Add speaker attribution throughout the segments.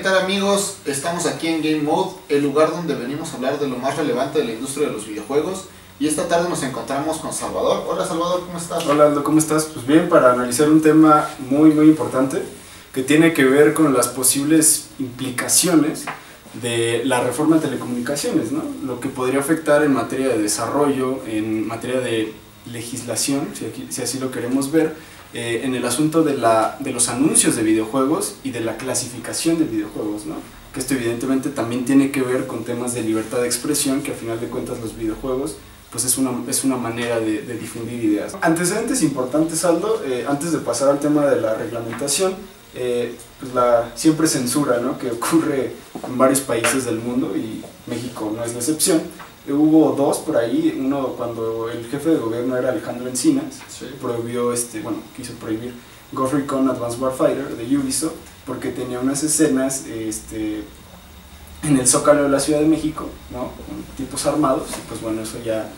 Speaker 1: tal amigos? Estamos aquí en Game Mode, el lugar donde venimos a hablar de lo más relevante de la industria de los videojuegos. Y esta tarde nos encontramos con Salvador. Hola Salvador, ¿cómo estás?
Speaker 2: Hola Aldo, ¿cómo estás? Pues bien, para analizar un tema muy importante que tiene que ver con las posibles implicaciones de la reforma de telecomunicaciones, ¿no? Lo que podría afectar en materia de desarrollo, en materia de legislación, si así lo queremos ver, en el asunto de los anuncios de videojuegos y de la clasificación de videojuegos, ¿no? Que esto evidentemente también tiene que ver con temas de libertad de expresión, que a final de cuentas los videojuegos pues es una manera de difundir ideas. Antecedentes importantes, Aldo, antes de pasar al tema de la reglamentación, pues la siempre censura, ¿no?, que ocurre en varios países del mundo, y México no es la excepción. Hubo dos por ahí, uno cuando el jefe de gobierno era Alejandro Encinas, sí, prohibió, quiso prohibir Ghost Recon Advanced Warfighter de Ubisoft, porque tenía unas escenas en el Zócalo de la Ciudad de México, ¿no?, con tipos armados, y pues bueno, eso ya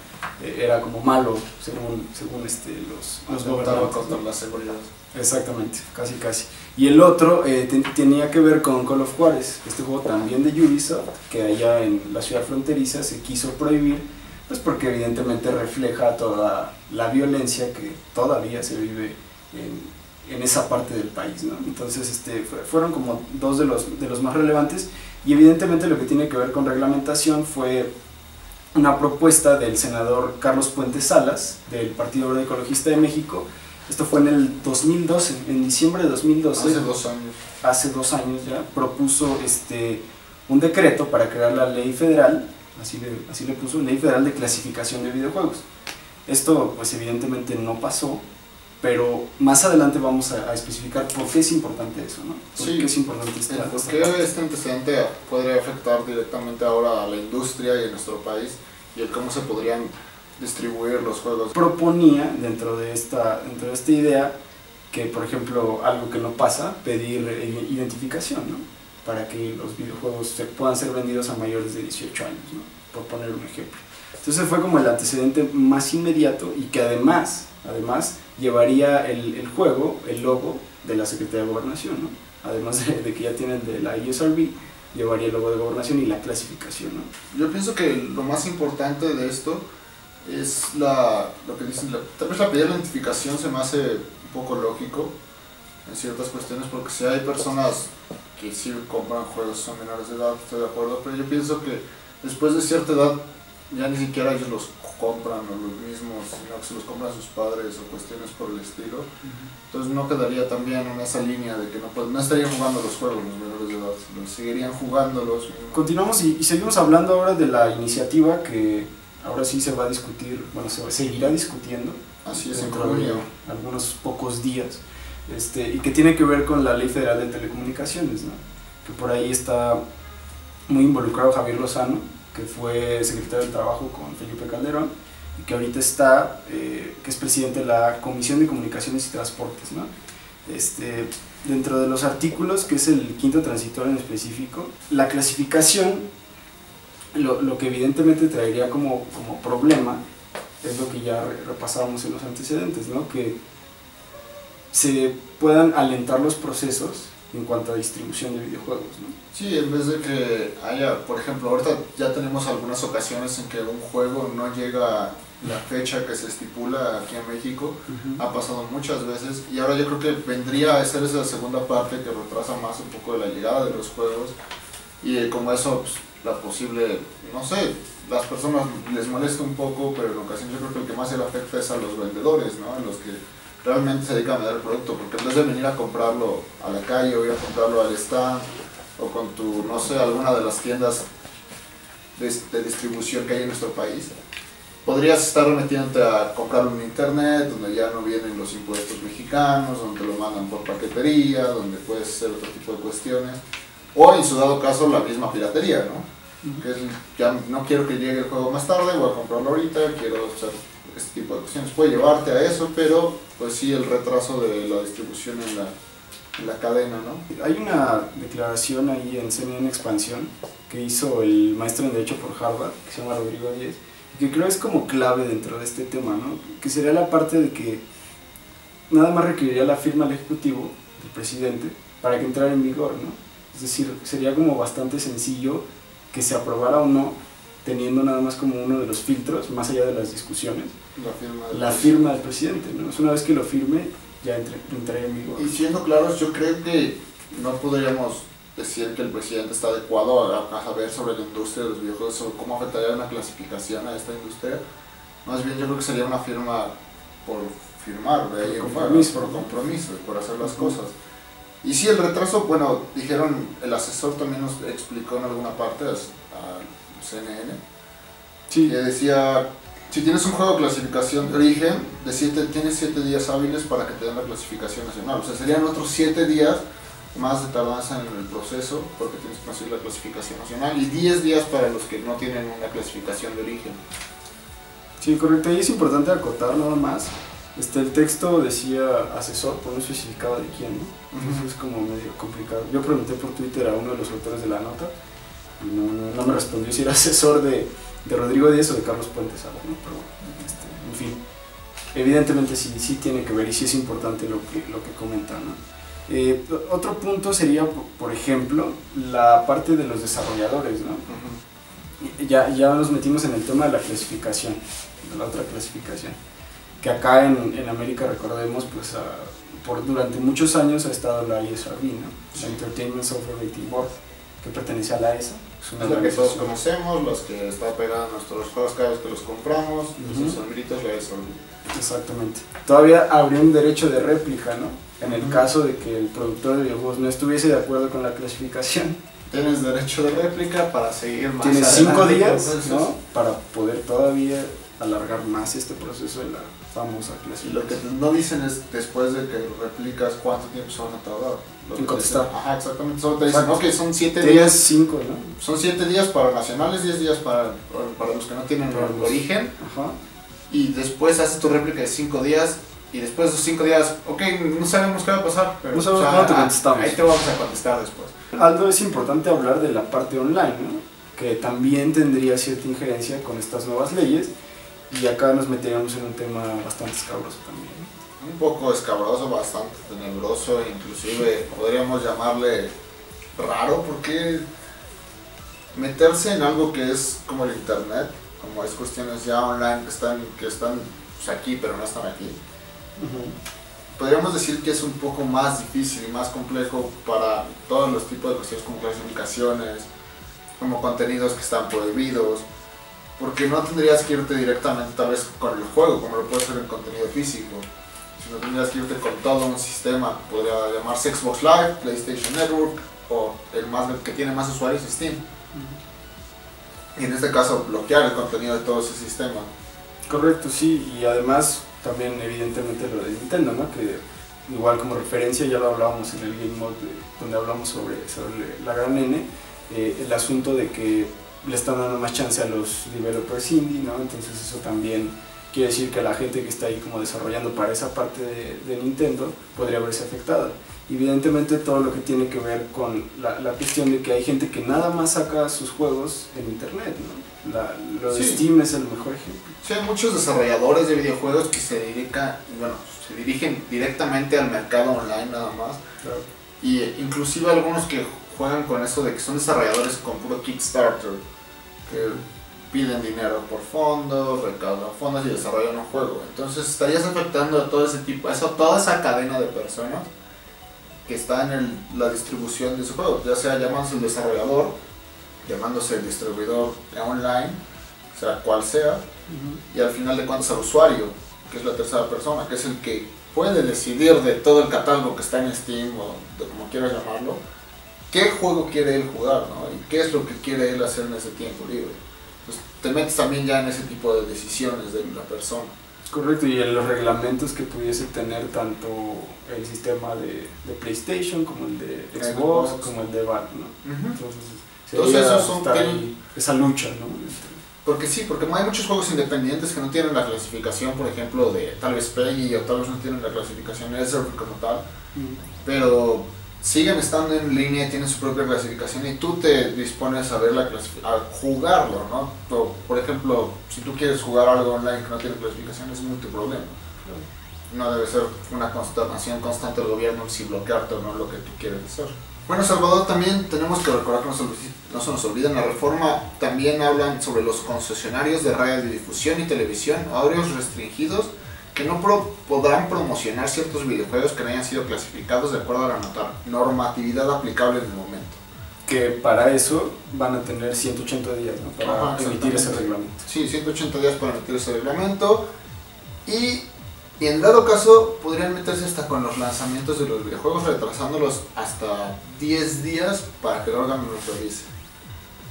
Speaker 2: era como malo según los gobernantes,
Speaker 1: contra la seguridad.
Speaker 2: Exactamente, casi. Y el otro tenía que ver con Call of Juarez, este juego también de Ubisoft, que allá en la ciudad fronteriza se quiso prohibir, pues porque evidentemente refleja toda la violencia que todavía se vive en esa parte del país, ¿no? Entonces fueron como dos de los más relevantes, y evidentemente lo que tiene que ver con reglamentación fue una propuesta del senador Carlos Puentes Salas, del Partido Verde Ecologista de México. Esto fue en el 2012, en diciembre de 2012.
Speaker 1: Hace 2 años.
Speaker 2: Hace 2 años ya, propuso un decreto para crear la ley federal, así le puso, Ley Federal de Clasificación de Videojuegos. Esto pues evidentemente no pasó, pero más adelante vamos a especificar por qué es importante eso, ¿no? ¿Por qué es importante
Speaker 1: ¿Por qué este antecedente podría afectar directamente ahora a la industria y a nuestro país, y el cómo se podrían distribuir los juegos?
Speaker 2: Proponía dentro de esta idea que, por ejemplo, algo que no pasa, pedir identificación, ¿no?, para que los videojuegos puedan ser vendidos a mayores de 18 años, ¿no?, por poner un ejemplo. Entonces fue como el antecedente más inmediato, y que además llevaría el juego, el logo de la Secretaría de Gobernación, ¿no? Además de que ya tienen de la ISRB, llevaría el logo de Gobernación y la clasificación, ¿no?
Speaker 1: Yo pienso que lo más importante de esto es lo que dicen, tal vez la pedir la identificación se me hace un poco lógico en ciertas cuestiones, porque si hay personas que sí compran juegos, son menores de edad, estoy de acuerdo, pero yo pienso que después de cierta edad ya ni siquiera ellos los compran o los mismos, sino que se los compran sus padres o cuestiones por el estilo. Entonces no quedaría también en esa línea de que no estarían jugando los juegos los menores de edad, seguirían jugándolos.
Speaker 2: Continuamos y seguimos hablando ahora de la iniciativa que ahora sí se va a discutir, bueno, seguirá discutiendo.
Speaker 1: Así es,
Speaker 2: dentro de algunos pocos días, y que tiene que ver con la Ley Federal de Telecomunicaciones, ¿no?, que por ahí está muy involucrado Javier Lozano, que fue secretario del Trabajo con Felipe Calderón, y que ahorita está, que es presidente de la Comisión de Comunicaciones y Transportes, ¿no? Dentro de los artículos, que es el quinto transitorio en específico, la clasificación, lo que evidentemente traería como problema es lo que ya repasábamos en los antecedentes, ¿no?, que se puedan alentar los procesos en cuanto a distribución de videojuegos, ¿no?
Speaker 1: Sí, en vez de que haya, por ejemplo, ahorita ya tenemos algunas ocasiones en que un juego no llega a la fecha que se estipula aquí en México, ha pasado muchas veces, y ahora yo creo que vendría a ser esa segunda parte que retrasa más un poco de la llegada de los juegos, y como eso, pues, la posible, no sé, las personas les molesta un poco, pero en ocasiones yo creo que el que más se le afecta es a los vendedores, ¿no?, a los que realmente se dedican a vender el producto, porque en vez de venir a comprarlo a la calle o ir a comprarlo al stand o con tu, no sé, alguna de las tiendas de distribución que hay en nuestro país, podrías estar metiéndote a comprarlo en internet, donde ya no vienen los impuestos mexicanos, donde te lo mandan por paquetería, donde puedes hacer otro tipo de cuestiones, o en su dado caso la misma piratería, ¿no? Que es, ya no quiero que llegue el juego más tarde, voy a comprarlo ahorita, quiero hacer este tipo de cuestiones. Puede llevarte a eso, pero pues sí, el retraso de la distribución en la cadena, ¿no?
Speaker 2: Hay una declaración ahí en CNN Expansión que hizo el maestro en Derecho por Harvard, que se llama Rodrigo Díez, y que creo es como clave dentro de este tema, ¿no?, que sería la parte de que nada más requeriría la firma del Ejecutivo, del presidente, para que entrara en vigor, ¿no? Es decir, sería como bastante sencillo que se aprobara o no, teniendo nada más como uno de los filtros, más allá de las discusiones, la firma del presidente, ¿no? Una vez que lo firme, ya entraría en vigor.
Speaker 1: Y siendo claros, yo creo que no podríamos decir que el presidente está adecuado a saber sobre la industria de los videojuegos, sobre cómo afectaría una clasificación a esta industria. Más bien yo creo que sería una firma por firmar, de ahí por compromiso, por hacer las cosas. Y sí, el retraso, bueno, dijeron, el asesor también nos explicó en alguna parte al CNN,
Speaker 2: sí,
Speaker 1: que decía, si tienes un juego de clasificación de origen, tienes 7 días hábiles para que te den la clasificación nacional. O sea, serían otros 7 días más de tardanza en el proceso, porque tienes que conseguir la clasificación nacional, y 10 días para los que no tienen una clasificación de origen.
Speaker 2: Sí, correcto. Y es importante acotar nada más. El texto decía asesor, pero no especificaba de quién, ¿no? Entonces es como medio complicado. Yo pregunté por Twitter a uno de los autores de la nota y no me respondió si era asesor de Rodrigo Díaz o de Carlos Puentes Sala, ¿no? Pero en fin, evidentemente sí tiene que ver y sí es importante lo que comentan, ¿no? Otro punto sería, por ejemplo, la parte de los desarrolladores, ¿no? Ya nos metimos en el tema de la clasificación, de la otra clasificación, que acá en América, recordemos, pues durante muchos años ha estado la ESRB, ¿no? La Entertainment Software Rating Board, que pertenece a la ESA.
Speaker 1: Es la que todos conocemos, los que está pegada a nuestros juegos cada vez que los compramos, los sombritos, la ESRB.
Speaker 2: Exactamente. Todavía habría un derecho de réplica, ¿no? En el caso de que el productor de videojuegos no estuviese de acuerdo con la clasificación.
Speaker 1: Tienes derecho de réplica para seguir más.
Speaker 2: Tienes 5 días, ¿no? Para poder todavía alargar más este proceso de la famosa clasificación.
Speaker 1: Lo que no dicen es, después de que replicas, cuánto tiempo se van a tardar.
Speaker 2: En contestar.
Speaker 1: Ajá, exactamente. Solo te dicen, ok, son 7 días.
Speaker 2: Tienes 5, ¿no?
Speaker 1: Son 7 días para nacionales, 10 días para los que no tienen origen.
Speaker 2: Ajá.
Speaker 1: Y después haces tu réplica de 5 días. Y después de esos 5 días, ok, no sabemos qué va a pasar, pero
Speaker 2: no sabemos cuándo te contestamos.
Speaker 1: Ahí te vamos a contestar después.
Speaker 2: Aldo, es importante hablar de la parte online, ¿no? Que también tendría cierta injerencia con estas nuevas leyes, y acá nos meteríamos en un tema bastante escabroso también, ¿no?
Speaker 1: Un poco escabroso, bastante tenebroso, inclusive podríamos llamarle raro, porque meterse en algo que es como el internet, como es cuestiones ya online que están pues, aquí pero no están aquí. Podríamos decir que es un poco más difícil y más complejo para todos los tipos de cuestiones como clasificaciones, como contenidos que están prohibidos, porque no tendrías que irte directamente tal vez con el juego, como lo puede ser el contenido físico, sino tendrías que irte con todo un sistema, podría llamarse Xbox Live, PlayStation Network, o el que tiene más usuarios, Steam. Y en este caso bloquear el contenido de todo ese sistema.
Speaker 2: Correcto, sí, y además también evidentemente lo de Nintendo, ¿no? Que igual como referencia ya lo hablábamos en el Game Mode, donde hablamos sobre la gran N, el asunto de que le están dando más chance a los developers indie, ¿no? Entonces eso también quiere decir que la gente que está ahí como desarrollando para esa parte de Nintendo podría verse afectada. Evidentemente todo lo que tiene que ver con la cuestión de que hay gente que nada más saca sus juegos en internet, ¿no? Lo de Steam es el mejor ejemplo.
Speaker 1: Sí, hay muchos desarrolladores de videojuegos que se dirigen directamente al mercado online nada más.
Speaker 2: Claro.
Speaker 1: Y inclusive algunos que juegan con eso de que son desarrolladores con puro Kickstarter, que piden dinero por fondos, recaudan fondos y desarrollan un juego. Entonces estarías afectando a todo ese tipo, toda esa cadena de personas que está en la distribución de su juego, ya sea llamándose el desarrollador, llamándose el distribuidor online, sea cual sea, y al final de cuentas al usuario, que es la tercera persona, que es el que puede decidir de todo el catálogo que está en Steam o de como quieras llamarlo, qué juego quiere él jugar, ¿no? Y qué es lo que quiere él hacer en ese tiempo libre. Entonces te metes también ya en ese tipo de decisiones de la persona.
Speaker 2: Correcto, y en los reglamentos que pudiese tener tanto el sistema de PlayStation como el de Xbox, como el de Valve, ¿no? Entonces
Speaker 1: esos son
Speaker 2: esa lucha, ¿no?
Speaker 1: Porque sí, porque hay muchos juegos independientes que no tienen la clasificación, por ejemplo, de tal vez PEGI o tal vez no tienen la clasificación ESRB como tal, pero siguen estando en línea, tienen su propia clasificación y tú te dispones a ver a jugarlo, ¿no? Por ejemplo, si tú quieres jugar algo online que no tiene clasificación, es muy tu problema. no debe ser una consternación constante del gobierno si bloquearte o no lo que tú quieres hacer. Bueno, Salvador, también tenemos que recordar que no se nos olvida, en la reforma también hablan sobre los concesionarios de radiodifusión y televisión, horarios restringidos, que no podrán promocionar ciertos videojuegos que no hayan sido clasificados de acuerdo a la normatividad aplicable en el momento.
Speaker 2: Que para eso van a tener 180 días, ¿no? Para emitir ese reglamento.
Speaker 1: Sí, 180 días para emitir ese reglamento. Y en dado caso podrían meterse hasta con los lanzamientos de los videojuegos, retrasándolos hasta 10 días para que el órgano los revise.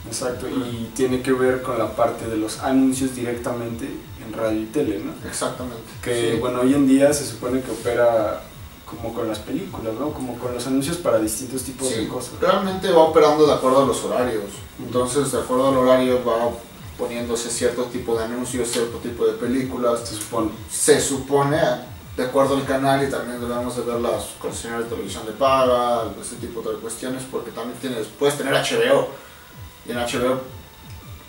Speaker 2: Exacto, y tiene que ver con la parte de los anuncios directamente en radio y tele, ¿no?
Speaker 1: Exactamente.
Speaker 2: Que
Speaker 1: sí.
Speaker 2: Bueno, hoy en día se supone que opera como con las películas, ¿no? Como con los anuncios para distintos tipos de cosas.
Speaker 1: Realmente va operando de acuerdo a los horarios. Entonces, de acuerdo al horario va poniéndose cierto tipo de anuncios, cierto tipo de películas. Se supone, de acuerdo al canal, y también debemos de ver las concesionarias de televisión de paga, ese tipo de cuestiones, porque también puedes tener HBO, y en HBO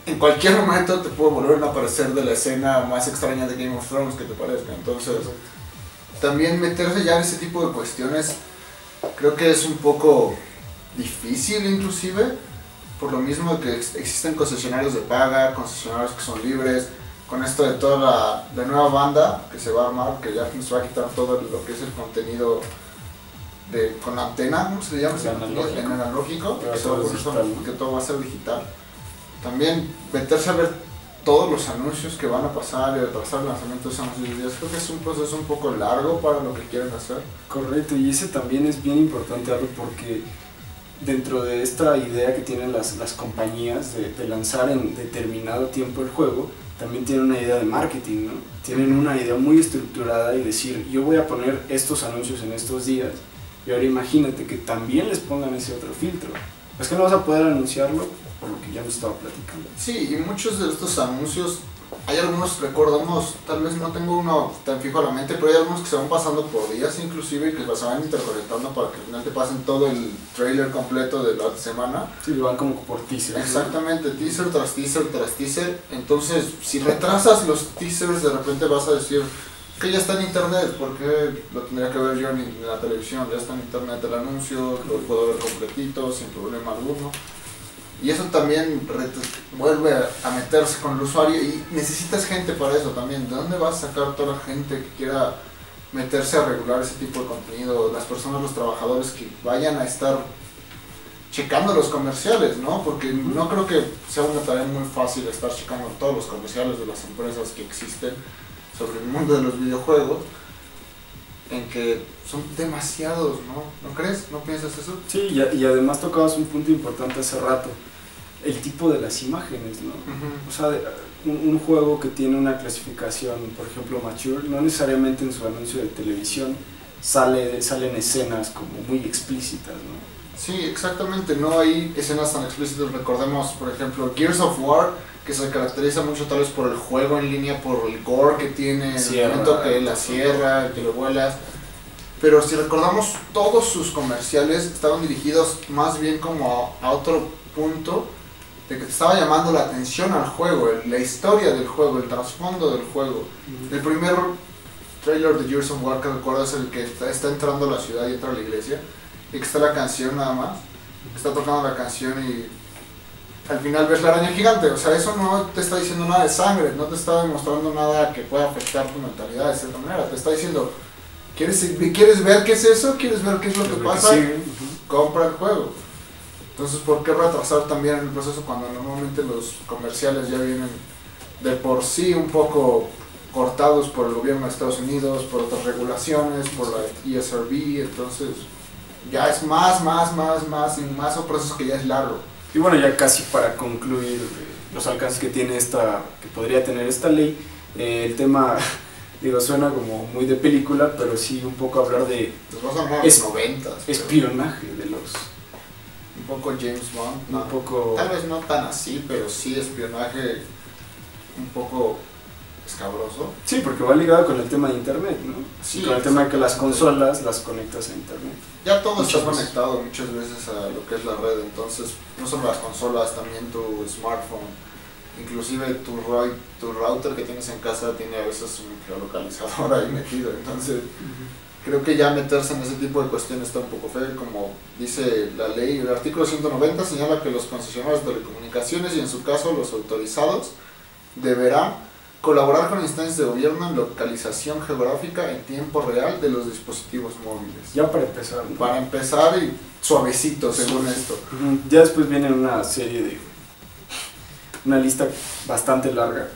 Speaker 1: en cualquier momento te puede volver a aparecer de la escena más extraña de Game of Thrones que te parezca. Entonces, también meterse ya en ese tipo de cuestiones creo que es un poco difícil, inclusive por lo mismo que existen concesionarios de paga, concesionarios que son libres. Con esto de toda la nueva banda que se va a armar, que ya nos va a quitar todo lo que es el contenido con antena, ¿cómo se le llama? En analógico, que todo va a ser digital. También meterse a ver todos los anuncios que van a pasar y retrasar el lanzamiento de esos anuncios. Creo que es un proceso un poco largo para lo que quieren hacer.
Speaker 2: Correcto, y ese también es bien importante, Arlo, porque dentro de esta idea que tienen las compañías de lanzar en determinado tiempo el juego, también tienen una idea de marketing, ¿no? Tienen una idea muy estructurada y decir, yo voy a poner estos anuncios en estos días, y ahora imagínate que también les pongan ese otro filtro. Es que no vas a poder anunciarlo por lo que ya nos estaba platicando.
Speaker 1: Sí, y muchos de estos anuncios, hay algunos, recordamos, tal vez no tengo uno tan fijo a la mente, pero hay algunos que se van pasando por días inclusive, y que se van interconectando para que al final te pasen todo el trailer completo de la semana.
Speaker 2: Sí, van como por teasers.
Speaker 1: Exactamente, ¿no? Teaser tras teaser tras teaser. Entonces, si retrasas los teasers, de repente vas a decir que ya está en internet, porque lo tendría que ver yo en la televisión, ya está en internet el anuncio, lo puedo ver completito, sin problema alguno. Y eso también vuelve a meterse con el usuario, y necesitas gente para eso también. ¿De dónde vas a sacar toda la gente que quiera meterse a regular ese tipo de contenido? Las personas, los trabajadores que vayan a estar checando los comerciales, ¿no? Porque no creo que sea una tarea muy fácil estar checando todos los comerciales de las empresas que existen sobre el mundo de los videojuegos, en que son demasiados, ¿no? ¿No crees? ¿No piensas eso?
Speaker 2: Sí, y además tocabas un punto importante hace rato, el tipo de las imágenes, ¿no? O sea, un juego que tiene una clasificación, por ejemplo, mature, no necesariamente en su anuncio de televisión salen escenas como muy explícitas, ¿no?
Speaker 1: Sí, exactamente, no hay escenas tan explícitas. Recordemos, por ejemplo, Gears of War, que se caracteriza mucho tal vez por el juego en línea, por el gore que tiene, el momento que la sierra, que lo vuelas. Pero si recordamos, todos sus comerciales estaban dirigidos más bien como a otro punto, de que te estaba llamando la atención al juego, la historia del juego, el trasfondo del juego. El primer trailer de Gears of War que recuerdo es el que está entrando a la ciudad y entra a la iglesia, y que está la canción nada más, está tocando la canción y al final ves la araña gigante. O sea, eso no te está diciendo nada de sangre, no te está demostrando nada que pueda afectar tu mentalidad de cierta manera, te está diciendo, ¿quieres ver qué es eso? ¿Quieres ver qué es lo que pasa? Compra el juego. Entonces, ¿por qué retrasar también el proceso cuando normalmente los comerciales ya vienen de por sí un poco cortados por el gobierno de Estados Unidos, por otras regulaciones, por la ESRB? Entonces ya es más un proceso que ya es largo.
Speaker 2: Y bueno, ya casi para concluir los alcances que tiene que podría tener esta ley, el tema, digo, suena como muy de película, pero sí un poco hablar de espionaje de los...
Speaker 1: Un poco James Bond,
Speaker 2: ¿no? Un poco...
Speaker 1: Tal vez no tan así, pero sí espionaje un poco escabroso.
Speaker 2: Sí, porque va ligado con el tema de internet, ¿no?
Speaker 1: Sí,
Speaker 2: con el tema de que las consolas las conectas a internet.
Speaker 1: Ya todo está conectado muchas veces a lo que es la red, entonces no solo las consolas, también tu smartphone, inclusive tu router que tienes en casa tiene a veces un geolocalizador ahí metido, entonces creo que ya meterse en ese tipo de cuestiones está un poco feo. Como dice la ley, el artículo 190 señala que los concesionarios de telecomunicaciones y en su caso los autorizados deberán colaborar con instancias de gobierno en localización geográfica en tiempo real de los dispositivos móviles.
Speaker 2: Ya para empezar, ¿no?
Speaker 1: Para empezar y suavecito según esto.
Speaker 2: Ya después viene una serie de... una lista bastante larga,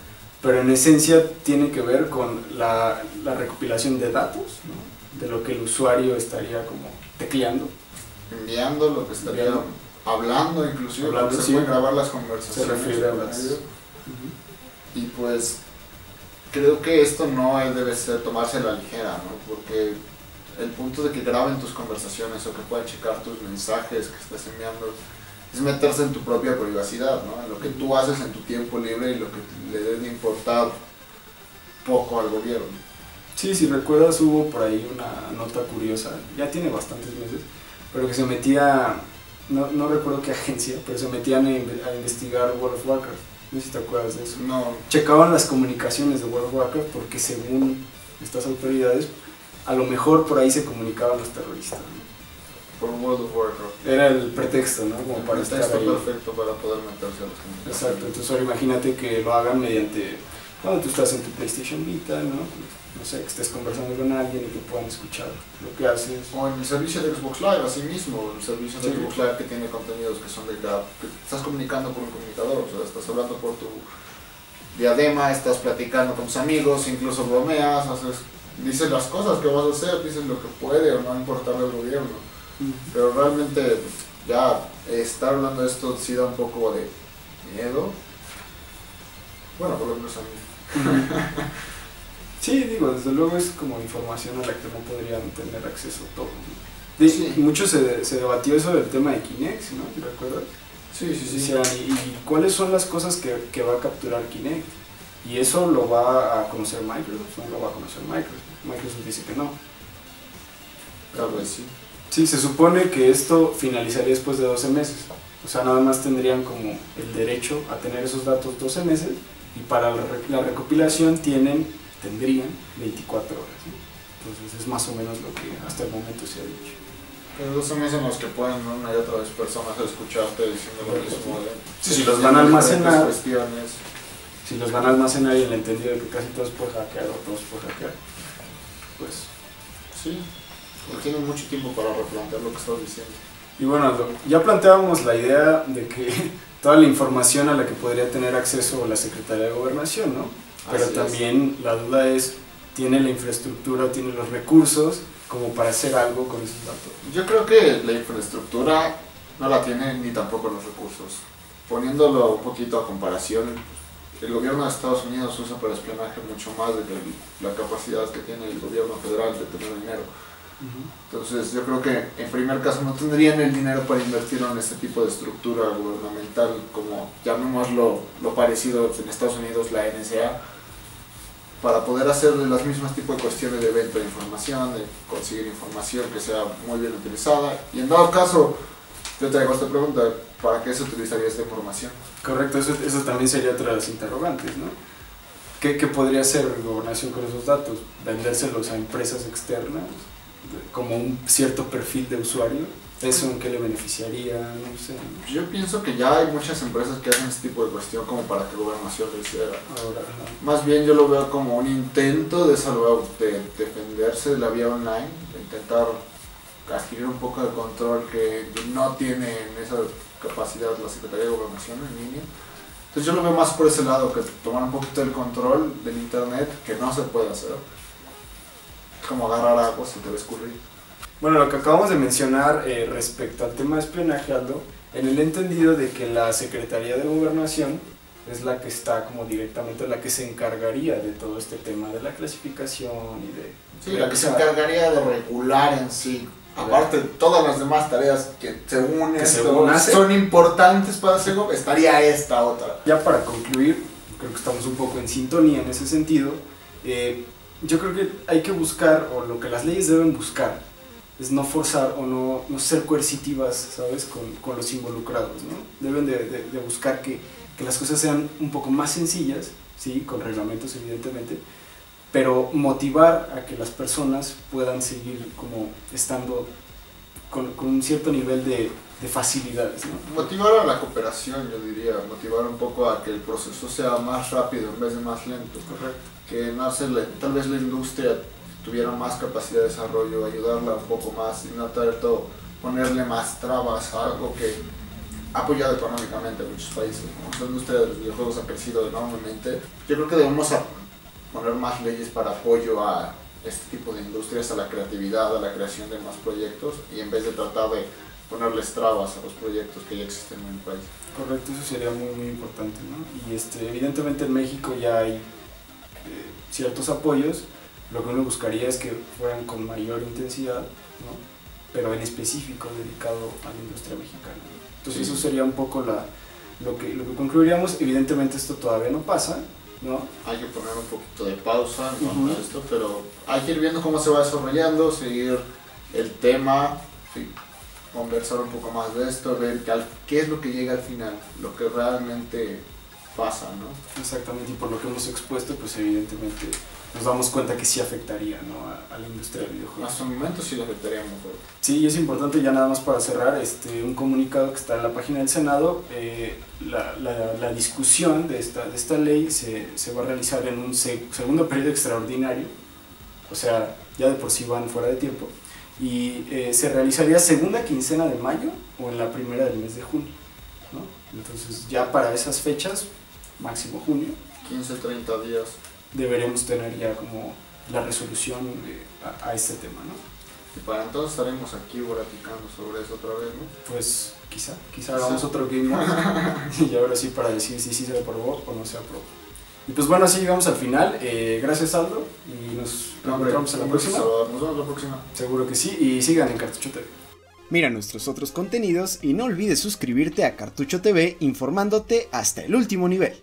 Speaker 2: pero en esencia tiene que ver con la recopilación de datos, ¿no? De lo que el usuario estaría como tecleando.
Speaker 1: Enviando lo que estaría hablando, inclusive,
Speaker 2: hablando,
Speaker 1: se
Speaker 2: sí.
Speaker 1: pueden grabar las conversaciones.
Speaker 2: Se refiere a las...
Speaker 1: Y pues creo que esto no debe ser tomarse a la ligera, ¿no? Porque el punto de que graben tus conversaciones o que puedan checar tus mensajes que estás enviando es meterse en tu propia privacidad, ¿no? En lo que tú haces en tu tiempo libre y lo que le debe importar poco al gobierno.
Speaker 2: Sí, si recuerdas hubo por ahí una nota curiosa, ya tiene bastantes meses, pero que se metía, no recuerdo qué agencia, pero se metían a investigar World of Warcraft. No sé si te acuerdas de eso.
Speaker 1: No.
Speaker 2: Checaban las comunicaciones de World of Warcraft porque según estas autoridades, a lo mejor por ahí se comunicaban los terroristas, ¿no?
Speaker 1: Por World of Warcraft.
Speaker 2: Era el pretexto, ¿no? Como para estar ahí.
Speaker 1: Perfecto para poder meterse a los comunicaciones.
Speaker 2: Exacto, entonces ahora imagínate que lo hagan mediante, cuando tú estás en tu PlayStation Vita, ¿no? No sé, que estés conversando con alguien y que puedan escuchar lo que haces.
Speaker 1: O en el servicio de Xbox Live, así mismo, el servicio de
Speaker 2: Sí.
Speaker 1: Xbox Live que tiene contenidos que son de que estás comunicando por un comunicador, o sea, estás hablando por tu diadema, estás platicando con tus amigos, incluso bromeas, dices las cosas que vas a hacer, dices lo que puede o no importarle al gobierno. Pero realmente pues, ya estar hablando de esto sí da un poco de miedo. Bueno, por lo menos a mí.
Speaker 2: Sí, digo, desde luego es como información a la que no podrían tener acceso todos, ¿no?
Speaker 1: Sí.
Speaker 2: Mucho se debatió eso del tema de Kinect, ¿no? ¿Te recuerdas?
Speaker 1: Sí, sí, sí.
Speaker 2: Decían, ¿y cuáles son las cosas que va a capturar Kinect? Y eso lo va a conocer Microsoft, no lo va a conocer Microsoft. Microsoft dice que no.
Speaker 1: Tal vez sí.
Speaker 2: Sí, se supone que esto finalizaría después de 12 meses. O sea, nada más tendrían como el derecho a tener esos datos 12 meses y para la recopilación tendrían 24 horas, ¿no? Entonces es más o menos lo que hasta el momento se ha dicho.
Speaker 1: Pero 12 meses en los que pueden una y otra vez personas escucharte diciendo lo mismo.
Speaker 2: Sí, si los van a almacenar,
Speaker 1: cuestiones.
Speaker 2: si los van a almacenar y el entendido de que casi todos pueden hackear o todos pueden hackear, pues...
Speaker 1: Sí, porque tienen mucho tiempo para replantear lo que estás diciendo.
Speaker 2: Y bueno, ya planteábamos la idea de que toda la información a la que podría tener acceso la Secretaría de Gobernación, ¿no? Pero
Speaker 1: Así
Speaker 2: también la duda es, ¿tiene la infraestructura, tiene los recursos como para hacer algo con esos datos?
Speaker 1: Yo creo que la infraestructura no la tiene ni tampoco los recursos. Poniéndolo un poquito a comparación, el gobierno de Estados Unidos usa para espionaje mucho más de que la capacidad que tiene el gobierno federal de tener dinero. Entonces yo creo que en primer caso no tendrían el dinero para invertir en este tipo de estructura gubernamental como llamémoslo lo parecido en Estados Unidos la NSA, para poder hacer las mismas tipos de cuestiones de venta de información, de conseguir información que sea muy bien utilizada. Y en dado caso, yo te hago esta pregunta, ¿para qué se utilizaría esta información?
Speaker 2: Correcto, eso también sería otra de las interrogantes, ¿no? ¿Qué podría hacer Gobernación con esos datos? ¿Vendérselos a empresas externas como un cierto perfil de usuario? ¿Eso en qué le beneficiaría? No sé.
Speaker 1: Yo pienso que ya hay muchas empresas que hacen este tipo de cuestión como para que Gobernación lo hiciera.
Speaker 2: Ahora,
Speaker 1: Más bien yo lo veo como un intento de defenderse de la vía online, de intentar adquirir un poco de control que no tiene en esa capacidad la Secretaría de Gobernación en línea. Entonces yo lo veo más por ese lado, que tomar un poquito el control del internet, que no se puede hacer. Como agarrar agua si te va a escurrir.
Speaker 2: Bueno, lo que acabamos de mencionar respecto al tema de espionaje, Aldo, en el entendido de que la Secretaría de Gobernación es la que está como directamente, la que se encargaría de todo este tema de la clasificación y de...
Speaker 1: Sí, la que se encargaría de regular en sí. Aparte, todas las demás tareas que según esto son importantes para ese gobierno, estaría esta otra.
Speaker 2: Ya para concluir, creo que estamos un poco en sintonía en ese sentido, yo creo que hay que buscar, o lo que las leyes deben buscar, es no forzar o no ser coercitivas, ¿sabes?, con los involucrados, ¿no? Deben de buscar que que las cosas sean un poco más sencillas, ¿sí? Con reglamentos evidentemente, pero motivar a que las personas puedan seguir como estando con un cierto nivel de facilidades, ¿no?
Speaker 1: Motivar a la cooperación, yo diría, motivar un poco a que el proceso sea más rápido en vez de más lento.
Speaker 2: Correcto.
Speaker 1: Que tal vez la industria tuviera más capacidad de desarrollo, ayudarla un poco más y no tanto ponerle más trabas a algo que ha apoyado económicamente a muchos países, ¿no? La industria de los videojuegos ha crecido enormemente. Yo creo que debemos poner más leyes para apoyo a este tipo de industrias, a la creatividad, a la creación de más proyectos, y en vez de tratar de ponerles trabas a los proyectos que ya existen en el país.
Speaker 2: Correcto, eso sería muy, muy importante, ¿no? Y evidentemente en México ya hay ciertos apoyos, lo que uno buscaría es que fueran con mayor intensidad, ¿no? Pero en específico dedicado a la industria mexicana, ¿no? Entonces sí, eso sería un poco lo que concluiríamos. Evidentemente esto todavía no pasa, ¿no?
Speaker 1: Hay que poner un poquito de pausa en cuanto a esto, pero hay que ir viendo cómo se va desarrollando, seguir el tema, sí, conversar un poco más de esto, ver qué es lo que llega al final, lo que realmente pasa, ¿no?
Speaker 2: Exactamente, y por lo que hemos expuesto, pues evidentemente nos damos cuenta que sí afectaría, ¿no? a la industria del videojuego.
Speaker 1: Hasta el momento sí lo afectaría mejor.
Speaker 2: Sí, y es importante ya nada más para cerrar un comunicado que está en la página del Senado. La discusión de esta ley se va a realizar en un segundo periodo extraordinario, o sea, ya de por sí van fuera de tiempo, y se realizaría segunda quincena de mayo o en la primera del mes de junio, ¿no? Entonces ya para esas fechas, máximo junio,
Speaker 1: 15-30 días,
Speaker 2: deberemos tener ya como la resolución a este tema, ¿no?
Speaker 1: Y para entonces estaremos aquí platicando sobre eso otra vez, ¿no?
Speaker 2: Pues quizá hagamos otro game mode y ahora sí para decir si sí se aprobó o no se aprobó. Y pues bueno, así llegamos al final. Gracias, Aldo, y nos encontramos en la próxima.
Speaker 1: Nos vemos la próxima.
Speaker 2: Seguro que sí, y sigan en Cartucho TV.
Speaker 3: Mira nuestros otros contenidos y no olvides suscribirte a Cartucho TV informándote hasta el último nivel.